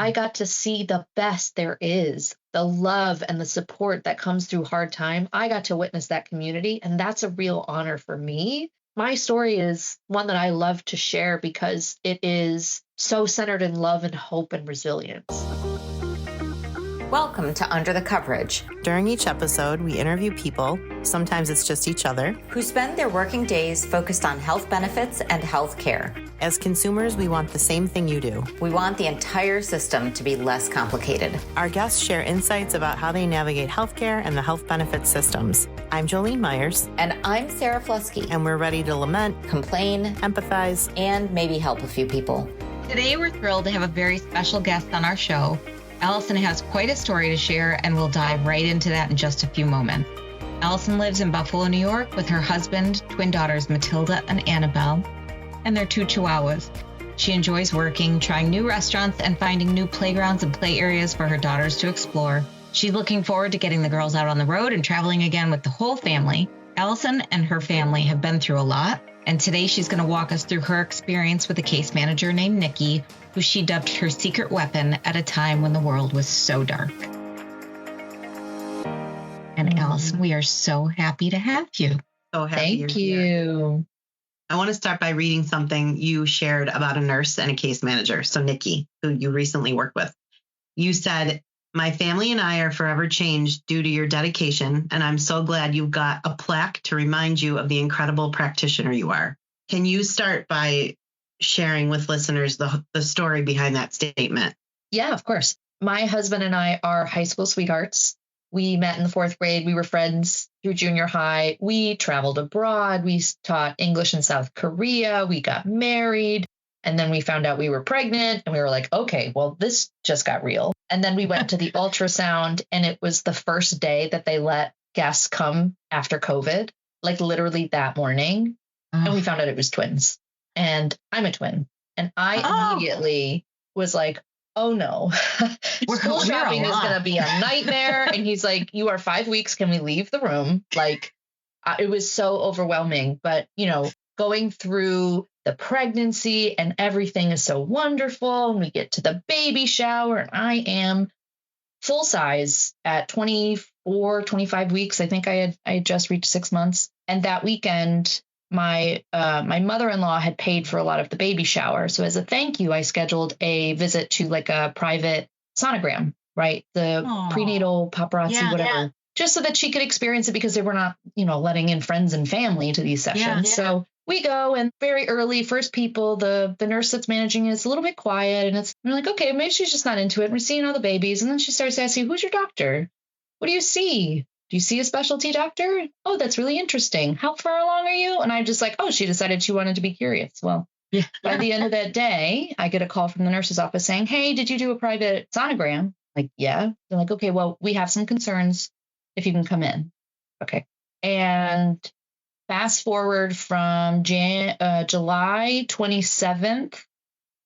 I got to see the best there is, the love and the support that comes through hard time. I got to witness that community, and that's a real honor for me. My story is one that I love to share because it is so centered in love and hope and resilience. Welcome to Under the Coverage. During each episode, we interview people, sometimes it's just each other, who spend their working days focused on health benefits and health care. As consumers, we want the same thing you do. We want the entire system to be less complicated. Our guests share insights about how they navigate healthcare and the health benefit systems. I'm Jolene Myers. And I'm Sara Fluskey. And we're ready to lament, complain, empathize, and maybe help a few people. Today, we're thrilled to have a very special guest on our show. Allison has quite a story to share, and we'll dive right into that in just a few moments. Allison lives in Buffalo, New York with her husband, twin daughters Matilda and Annabelle, and their 2 chihuahuas. She enjoys working, trying new restaurants, and finding new playgrounds and play areas for her daughters to explore. She's looking forward to getting the girls out on the road and traveling again with the whole family. Allison and her family have been through a lot, and today she's going to walk us through her experience with a case manager named Nikki, who she dubbed her secret weapon at a time when the world was so dark. And Allison, we are so happy to have you. So happy. Thank you. I want to start by reading something you shared about a nurse and a case manager. So Nikki, who you recently worked with, you said, "My family and I are forever changed due to your dedication, and I'm so glad you've got a plaque to remind you of the incredible practitioner you are." Can you start by sharing with listeners the story behind that statement? Yeah, of course. My husband and I are high school sweethearts. We met in the 4th grade. We were friends through junior high. We traveled abroad. We taught English in South Korea. We got married. And then we found out we were pregnant. And we were like, okay, well, this just got real. And then we went to the ultrasound. And it was the first day that they let guests come after COVID, like literally that morning. And we found out it was twins. And I'm a twin. And I immediately was like, oh no, school shopping is going to be a nightmare. And he's like, you are 5 weeks. Can we leave the room? Like, it was so overwhelming. But, you know, going through the pregnancy and everything is so wonderful. And we get to the baby shower and I am full size at 24, 25 weeks. I think I had just reached 6 months. And that weekend, my mother-in-law had paid for a lot of the baby shower. So as a thank you, I scheduled a visit to like a private sonogram, right? The prenatal paparazzi, whatever, just so that she could experience it because they were not, you know, letting in friends and family to these sessions. So we go and very early, first people, the nurse that's managing it is a little bit quiet and we're like, okay, maybe she's just not into it. We're seeing all the babies. And then she starts asking, who's your doctor? What do you see? Do you see a specialty doctor? Oh, that's really interesting. How far along are you? And I'm just like, oh, she decided she wanted to be curious. Well, by the end of that day, I get a call from the nurse's office saying, hey, did you do a private sonogram? Like, yeah. They're like, okay, well, we have some concerns if you can come in. Okay. And fast forward from July 27th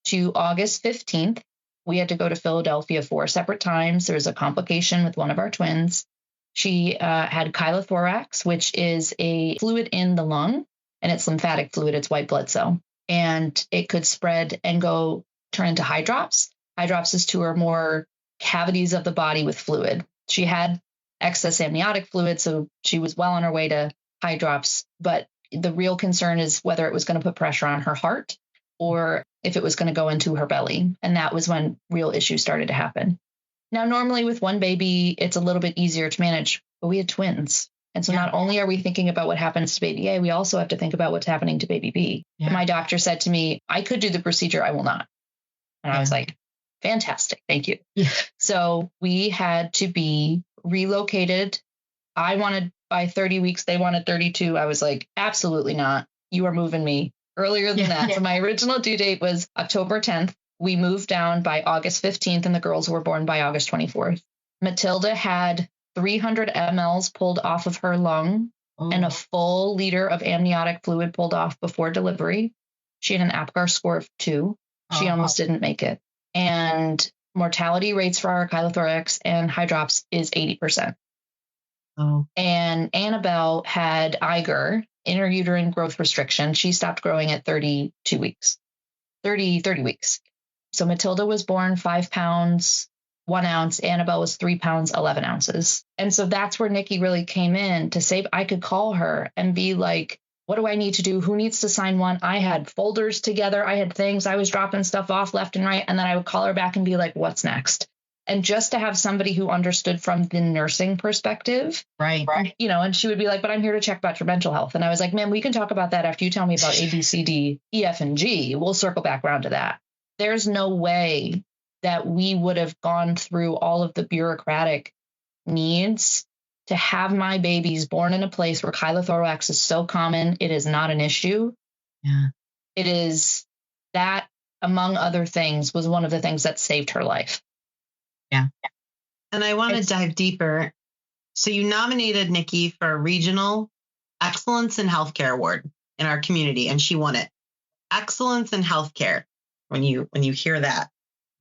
to August 15th, we had to go to Philadelphia 4 separate times. There was a complication with one of our twins. She had chylothorax, which is a fluid in the lung, and it's lymphatic fluid. It's white blood cell, and it could spread and turn into hydrops. Hydrops is 2 or more cavities of the body with fluid. She had excess amniotic fluid, so she was well on her way to hydrops. But the real concern is whether it was going to put pressure on her heart or if it was going to go into her belly. And that was when real issues started to happen. Now, normally with one baby, it's a little bit easier to manage, but we had twins. And so not only are we thinking about what happens to baby A, we also have to think about what's happening to baby B. Yeah. My doctor said to me, I could do the procedure, I will not. And I was like, fantastic, thank you. Yeah. So we had to be relocated. I wanted by 30 weeks, they wanted 32. I was like, absolutely not. You are moving me earlier than that. So my original due date was October 10th. We moved down by August 15th and the girls were born by August 24th. Matilda had 300 mLs pulled off of her lung and a full liter of amniotic fluid pulled off before delivery. She had an APGAR score of 2. She almost didn't make it. And mortality rates for our chylothorax and hydrops is 80%. And Annabelle had IUGR, intrauterine growth restriction. She stopped growing at 30 weeks. So Matilda was born 5 pounds, 1 ounce. Annabelle was 3 pounds, 11 ounces. And so that's where Nikki really came in to say, I could call her and be like, what do I need to do? Who needs to sign one? I had folders together. I had things. I was dropping stuff off left and right. And then I would call her back and be like, what's next? And just to have somebody who understood from the nursing perspective. Right. You know, and she would be like, but I'm here to check about your mental health. And I was like, ma'am, we can talk about that after you tell me about A, B, C, D, E, F, and G. We'll circle back around to that. There's no way that we would have gone through all of the bureaucratic needs to have my babies born in a place where chylothorax is so common. It is not an issue. Yeah. It is that, among other things, was one of the things that saved her life. Yeah. And I want to dive deeper. So you nominated Nikki for a Regional Excellence in Healthcare Award in our community, and she won it. Excellence in Healthcare. When you hear that,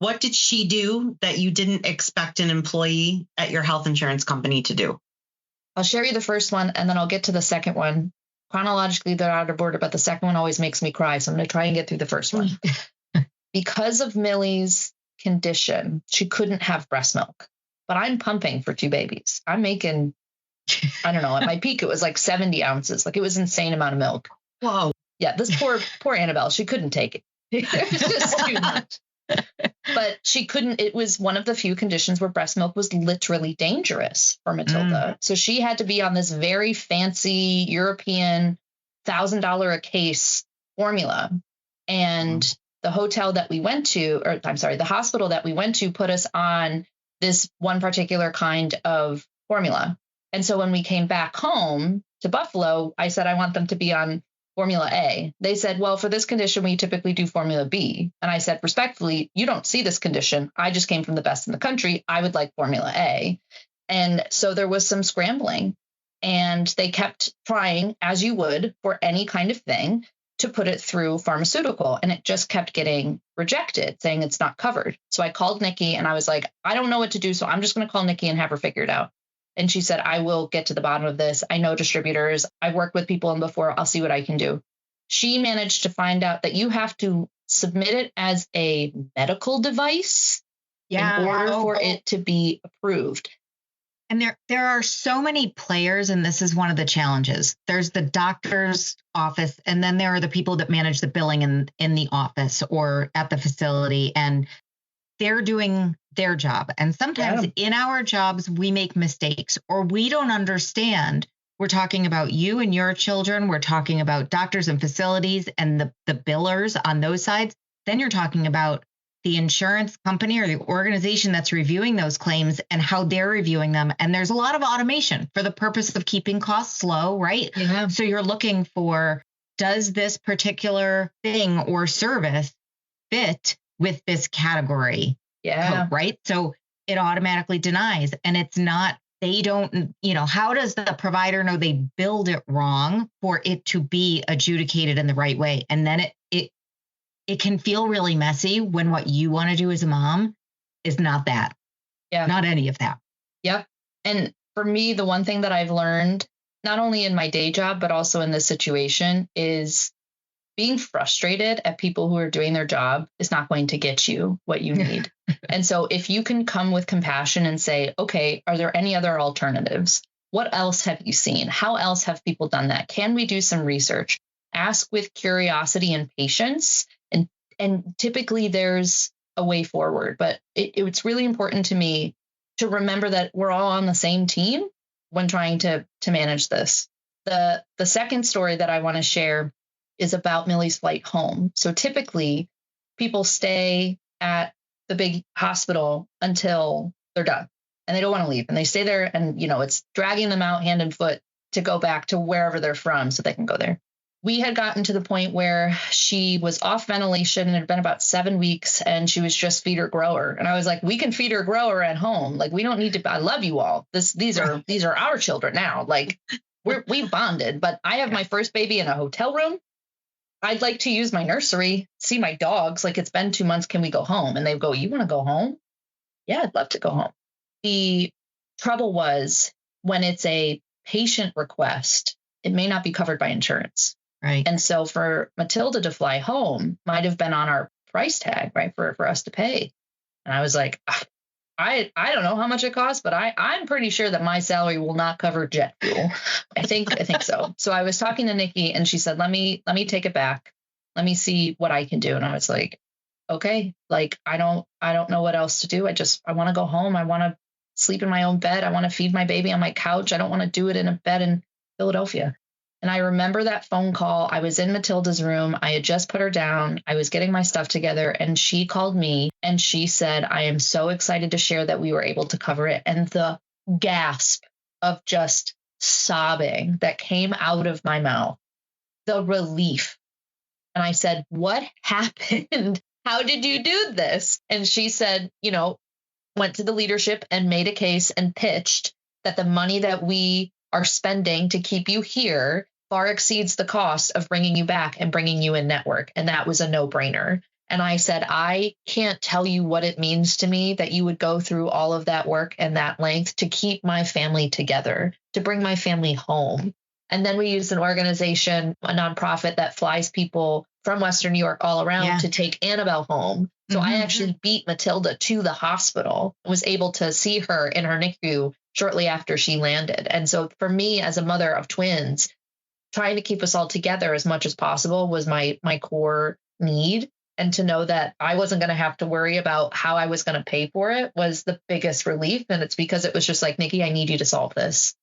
what did she do that you didn't expect an employee at your health insurance company to do? I'll share you the first one, and then I'll get to the second one. Chronologically, they're out of order, but the second one always makes me cry. So I'm going to try and get through the first one. Because of Millie's condition, she couldn't have breast milk. But I'm pumping for 2 babies. I'm making, I don't know, at my peak, it was like 70 ounces. Like, it was an insane amount of milk. Whoa. Yeah, this poor Annabelle, she couldn't take it. It was just too much. But she couldn't, it was one of the few conditions where breast milk was literally dangerous for Matilda. So she had to be on this very fancy European $1,000 a case formula. And the hotel that we went to, or I'm sorry, the hospital that we went to put us on this one particular kind of formula. And so when we came back home to Buffalo, I said, I want them to be on Formula A. They said, well, for this condition, we typically do Formula B. And I said, respectfully, you don't see this condition. I just came from the best in the country. I would like Formula A. And so there was some scrambling, and they kept trying, as you would for any kind of thing, to put it through pharmaceutical. And it just kept getting rejected, saying it's not covered. So I called Nikki and I was like, I don't know what to do. So I'm just going to call Nikki and have her figure it out. And she said, I will get to the bottom of this. I know distributors. I've worked with people before. I'll see what I can do. She managed to find out that you have to submit it as a medical device in order for it to be approved. And there are so many players, and this is one of the challenges. There's the doctor's office, and then there are the people that manage the billing in the office or at the facility, and they're doing their job. And sometimes in our jobs, we make mistakes or we don't understand. We're talking about you and your children. We're talking about doctors and facilities and the billers on those sides. Then you're talking about the insurance company or the organization that's reviewing those claims and how they're reviewing them. And there's a lot of automation for the purpose of keeping costs low, right? Yeah. So you're looking for, does this particular thing or service fit with this category? Yeah. Right. So it automatically denies, and it's not, they don't, how does the provider know they billed it wrong for it to be adjudicated in the right way? And then it can feel really messy when what you want to do as a mom is not that. Yeah. Not any of that. Yep. And for me, the one thing that I've learned, not only in my day job, but also in this situation, is being frustrated at people who are doing their job is not going to get you what you need. And so if you can come with compassion and say, okay, are there any other alternatives? What else have you seen? How else have people done that? Can we do some research? Ask with curiosity and patience. And typically there's a way forward, but it's really important to me to remember that we're all on the same team when trying to manage this. The second story that I want to share is about Millie's flight home. So typically people stay at the big hospital until they're done and they don't want to leave, and they stay there, and it's dragging them out hand and foot to go back to wherever they're from so they can go there. We had gotten to the point where she was off ventilation and it had been about 7 weeks, and she was just feed her grower. And I was like, we can feed her grower at home. Like, we don't need to, I love you all. These are our children now. Like, we bonded, but I have my first baby in a hotel room. I'd like to use my nursery, see my dogs. Like, it's been 2 months. Can we go home? And they go, you want to go home? Yeah, I'd love to go home. The trouble was, when it's a patient request, it may not be covered by insurance. Right. And so for Matilda to fly home might have been on our price tag, right, for us to pay. And I was like, I don't know how much it costs, but I'm pretty sure that my salary will not cover jet fuel. I think so. So I was talking to Nikki and she said, let me take it back. Let me see what I can do. And I was like, okay, like, I don't know what else to do. I want to go home. I want to sleep in my own bed. I want to feed my baby on my couch. I don't want to do it in a bed in Philadelphia. And I remember that phone call. I was in Matilda's room. I had just put her down. I was getting my stuff together and she called me and she said, I am so excited to share that we were able to cover it. And the gasp of just sobbing that came out of my mouth, the relief. And I said, what happened? How did you do this? And she said, went to the leadership and made a case and pitched that the money that we are spending to keep you here far exceeds the cost of bringing you back and bringing you in network. And that was a no-brainer. And I said, I can't tell you what it means to me that you would go through all of that work and that length to keep my family together, to bring my family home. And then we used an organization, a nonprofit that flies people from Western New York all around to take Annabelle home. So I actually beat Matilda to the hospital, was able to see her in her NICU shortly after she landed. And so for me as a mother of twins, trying to keep us all together as much as possible was my core need. And to know that I wasn't going to have to worry about how I was going to pay for it was the biggest relief. And it's because it was just like, Nikki, I need you to solve this.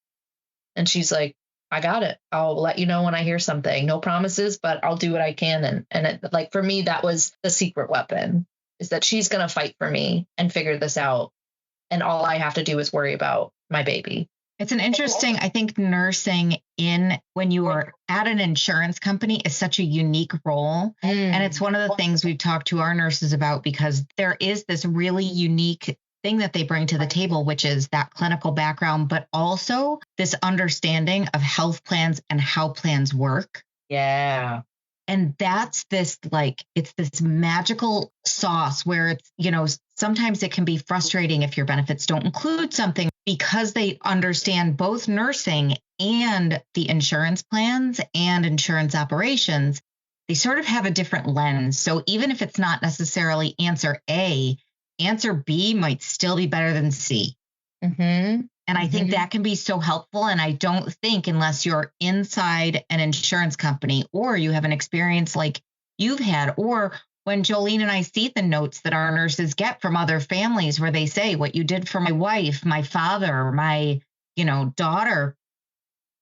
And she's like, I got it. I'll let you know when I hear something. No promises, but I'll do what I can. And it, like, for me, that was the secret weapon, is that she's going to fight for me and figure this out. And all I have to do is worry about my baby. It's an interesting, I think nursing when you are at an insurance company is such a unique role. And it's one of the things we've talked to our nurses about, because there is this really unique thing that they bring to the table, which is that clinical background, but also this understanding of health plans and how plans work. Yeah. And that's this, like, it's this magical sauce where it's, sometimes it can be frustrating if your benefits don't include something, because they understand both nursing and the insurance plans and insurance operations. They sort of have a different lens. So even if it's not necessarily answer A, answer B might still be better than C. And I think that can be so helpful. And I don't think, unless you're inside an insurance company or you have an experience like you've had, or when Jolene and I see the notes that our nurses get from other families where they say, what you did for my wife, my father, my, daughter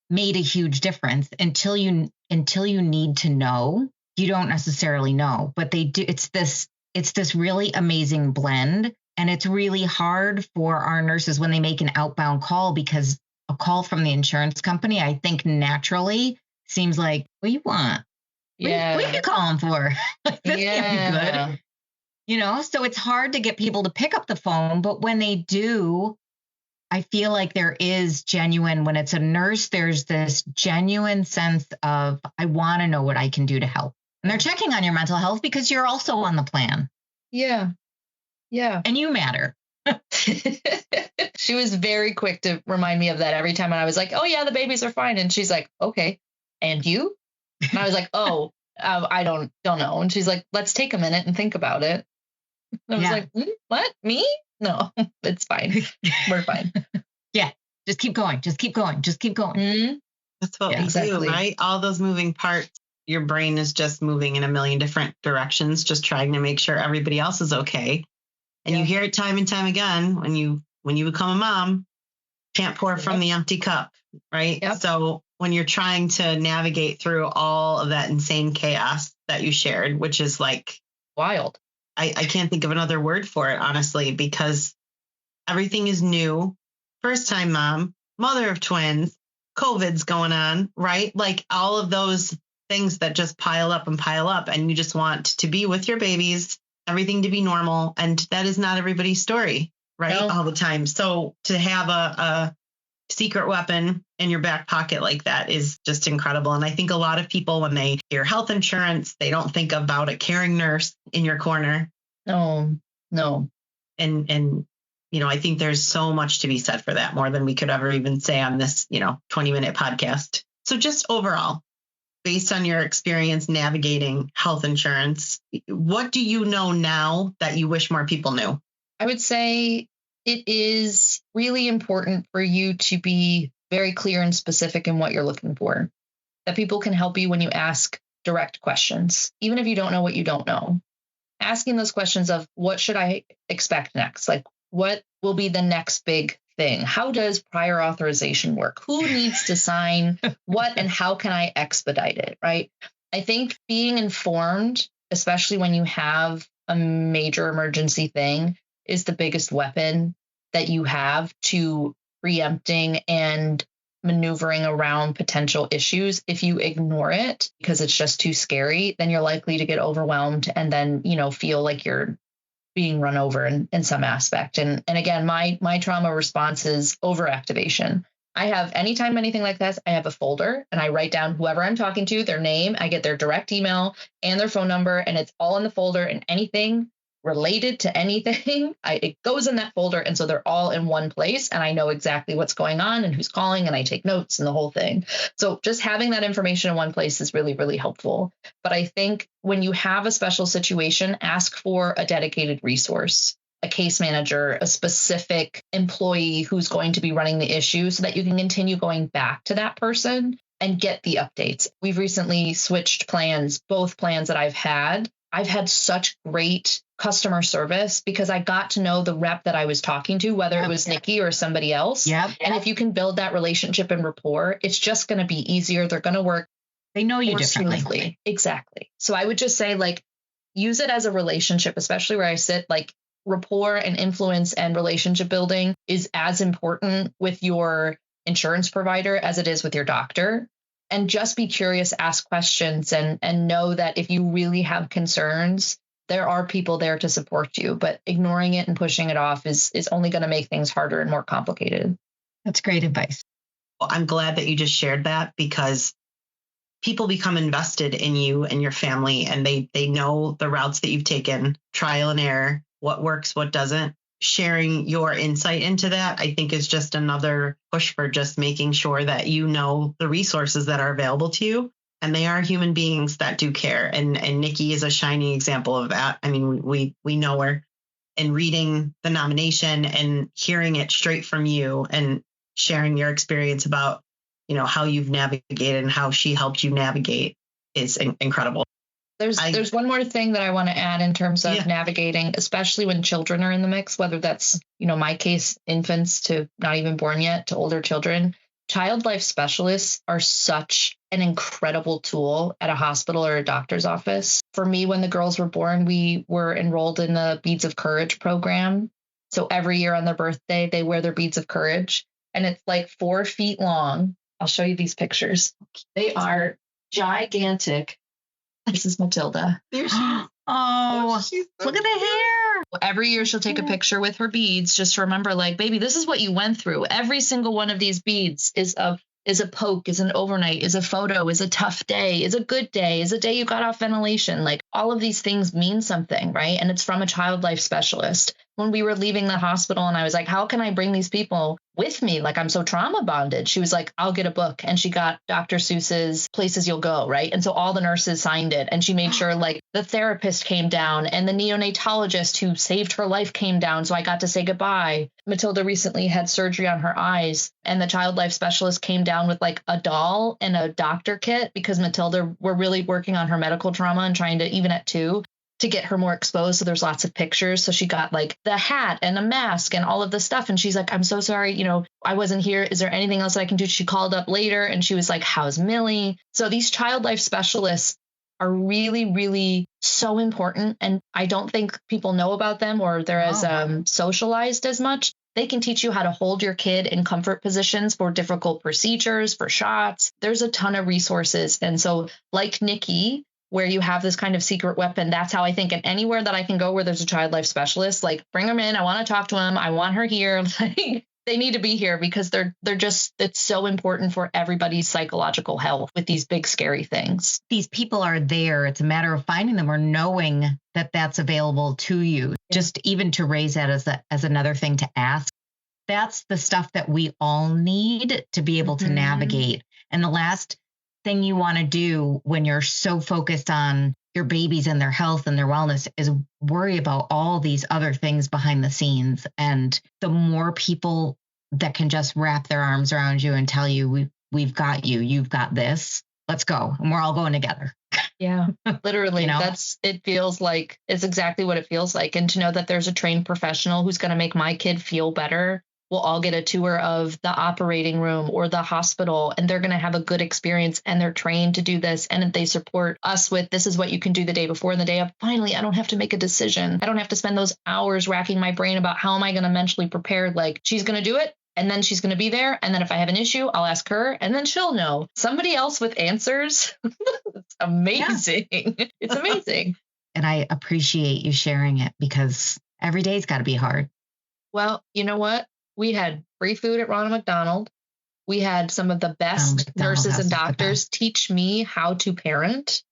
made a huge difference. Until you need to know, you don't necessarily know, but they do. It's this really amazing blend. And it's really hard for our nurses when they make an outbound call, because a call from the insurance company, I think naturally seems like, what do you want? Yeah. What are you calling for? This can't be good. So it's hard to get people to pick up the phone. But when they do, I feel like there is genuine, when it's a nurse, there's this genuine sense of, I want to know what I can do to help. And they're checking on your mental health because you're also on the plan. Yeah. Yeah. And you matter. She was very quick to remind me of that every time. And I was like, oh yeah, the babies are fine. And she's like, okay. And you? And I was like, I don't know. And she's like, let's take a minute and think about it. And I was like, what? Me? No, it's fine. We're fine. Yeah. Just keep going. Just keep going. Just keep going. That's what we do, right? All those moving parts. Your brain is just moving in a million different directions, just trying to make sure everybody else is okay. And you hear it time and time again when you become a mom, can't pour from the empty cup, right? Yep. So when you're trying to navigate through all of that insane chaos that you shared, which is like wild. I can't think of another word for it, honestly, because everything is new. First time mom, mother of twins, COVID's going on, right? Like all of those things that just pile up, and you just want to be with your babies, everything to be normal. And that is not everybody's story, right? No. All the time. So to have a secret weapon in your back pocket like that is just incredible. And I think a lot of people, when they hear health insurance, they don't think about a caring nurse in your corner. No. And I think there's so much to be said for that, more than we could ever even say on this, 20-minute podcast. So just overall, based on your experience navigating health insurance, what do you know now that you wish more people knew? I would say it is really important for you to be very clear and specific in what you're looking for, that people can help you when you ask direct questions, even if you don't know what you don't know. Asking those questions of what should I expect next? Like, what will be the next big thing? How does prior authorization work? Who needs to sign what and how can I expedite it? Right. I think being informed, especially when you have a major emergency thing, is the biggest weapon that you have to preempting and maneuvering around potential issues. If you ignore it because it's just too scary, then you're likely to get overwhelmed and then, feel like you're being run over in some aspect. And again, my trauma response is overactivation. I have, anytime anything like this, I have a folder and I write down whoever I'm talking to, their name, I get their direct email and their phone number, and it's all in the folder, and anything related to anything, it goes in that folder. And so they're all in one place and I know exactly what's going on and who's calling, and I take notes and the whole thing. So just having that information in one place is really, really helpful. But I think when you have a special situation, ask for a dedicated resource, a case manager, a specific employee who's going to be running the issue so that you can continue going back to that person and get the updates. We've recently switched plans, both plans that I've had such great customer service because I got to know the rep that I was talking to, whether it was Nikki or somebody else. Yep. And if you can build that relationship and rapport, it's just going to be easier. They're going to work. They know you differently. Smoothly. Exactly. So I would just say, use it as a relationship, especially where I sit, rapport and influence and relationship building is as important with your insurance provider as it is with your doctor. And just be curious, ask questions, and know that if you really have concerns, there are people there to support you. But ignoring it and pushing it off is only going to make things harder and more complicated. That's great advice. Well, I'm glad that you just shared that, because people become invested in you and your family, and they know the routes that you've taken, trial and error, what works, what doesn't. Sharing your insight into that, I think, is just another push for just making sure that you know the resources that are available to you. And they are human beings that do care. And Nikki is a shining example of that. I mean, we know her, and reading the nomination and hearing it straight from you and sharing your experience about, how you've navigated and how she helped you navigate is incredible. There's one more thing that I want to add in terms of navigating, especially when children are in the mix, whether that's, my case, infants to not even born yet to older children. Child life specialists are such an incredible tool at a hospital or a doctor's office. For me, when the girls were born, we were enrolled in the Beads of Courage program. So every year on their birthday, they wear their Beads of Courage, and it's 4 feet long. I'll show you these pictures. They are gigantic. This is Matilda. There she is. Oh, look at the hair. Every year she'll take a picture with her beads just to remember, baby, this is what you went through. Every single one of these beads is a poke, is an overnight, is a photo, is a tough day, is a good day, is a day you got off ventilation. All of these things mean something, right? And it's from a child life specialist. When we were leaving the hospital and I was like, how can I bring these people with me? I'm so trauma bonded. She was like, I'll get a book. And she got Dr. Seuss's Places You'll Go, right? And so all the nurses signed it. And she made sure the therapist came down and the neonatologist who saved her life came down. So I got to say goodbye. Matilda recently had surgery on her eyes, and the child life specialist came down with a doll and a doctor kit, because Matilda, we're really working on her medical trauma and trying to, even at 2, to get her more exposed. So there's lots of pictures. So she got the hat and a mask and all of the stuff. And she's like, I'm so sorry. I wasn't here. Is there anything else that I can do? She called up later and she was like, how's Millie? So these child life specialists are really, really so important. And I don't think people know about them, or they're as socialized as much. They can teach you how to hold your kid in comfort positions for difficult procedures, for shots. There's a ton of resources. And so like Nikki, where you have this kind of secret weapon, that's how I think. And anywhere that I can go where there's a child life specialist, bring them in. I want to talk to them. I want her here. They need to be here, because they're just, it's so important for everybody's psychological health with these big, scary things. These people are there. It's a matter of finding them or knowing that that's available to you. Just even to raise that as another thing to ask. That's the stuff that we all need to be able to navigate. And the last thing you want to do when you're so focused on your babies and their health and their wellness is worry about all these other things behind the scenes. And the more people that can just wrap their arms around you and tell you, we've got you, you've got this, let's go. And we're all going together. Yeah, literally. You know? It feels like it's exactly what it feels like. And to know that there's a trained professional who's going to make my kid feel better. We'll all get a tour of the operating room or the hospital, and they're going to have a good experience, and they're trained to do this. And they support us with, this is what you can do the day before and the day of. Finally, I don't have to make a decision. I don't have to spend those hours racking my brain about how am I going to mentally prepare? Like, she's going to do it. And then she's going to be there. And then if I have an issue, I'll ask her, and then she'll know. Somebody else with answers. It's amazing. Yeah. It's amazing. And I appreciate you sharing it, because every day's got to be hard. Well, you know what? We had free food at Ronald McDonald. We had some of the best nurses and doctors teach me how to parent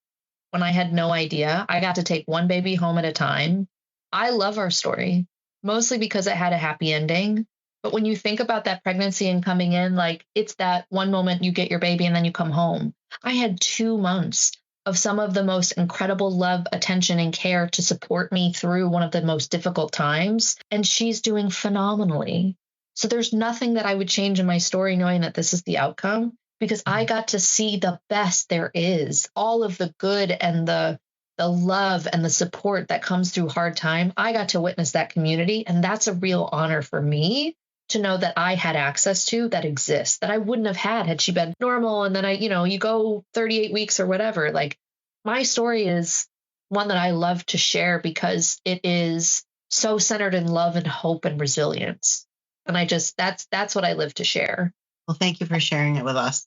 when I had no idea. I got to take one baby home at a time. I love our story, mostly because it had a happy ending. But when you think about that pregnancy and coming in, like, it's that one moment you get your baby and then you come home. I had 2 months of some of the most incredible love, attention, and care to support me through one of the most difficult times. And she's doing phenomenally. So there's nothing that I would change in my story knowing that this is the outcome, because I got to see the best there is, all of the good and the love and the support that comes through hard time. I got to witness that community. And that's a real honor for me to know that I had access to, that exists, that I wouldn't have had she been normal. And then you go 38 weeks or whatever. Like, my story is one that I love to share because it is so centered in love and hope and resilience. And that's what I live to share. Well, thank you for sharing it with us.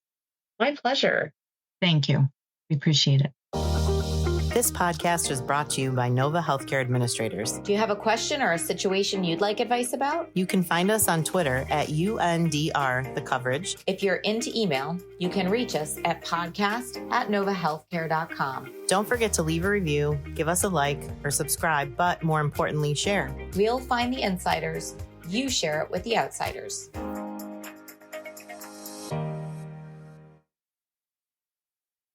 My pleasure. Thank you. We appreciate it. This podcast was brought to you by Nova Healthcare Administrators. Do you have a question or a situation you'd like advice about? You can find us on Twitter at UNDR The Coverage. If you're into email, you can reach us at podcast@novahealthcare.com. Don't forget to leave a review, give us a like, or subscribe, but more importantly, share. We'll find the insiders. You share it with the outsiders.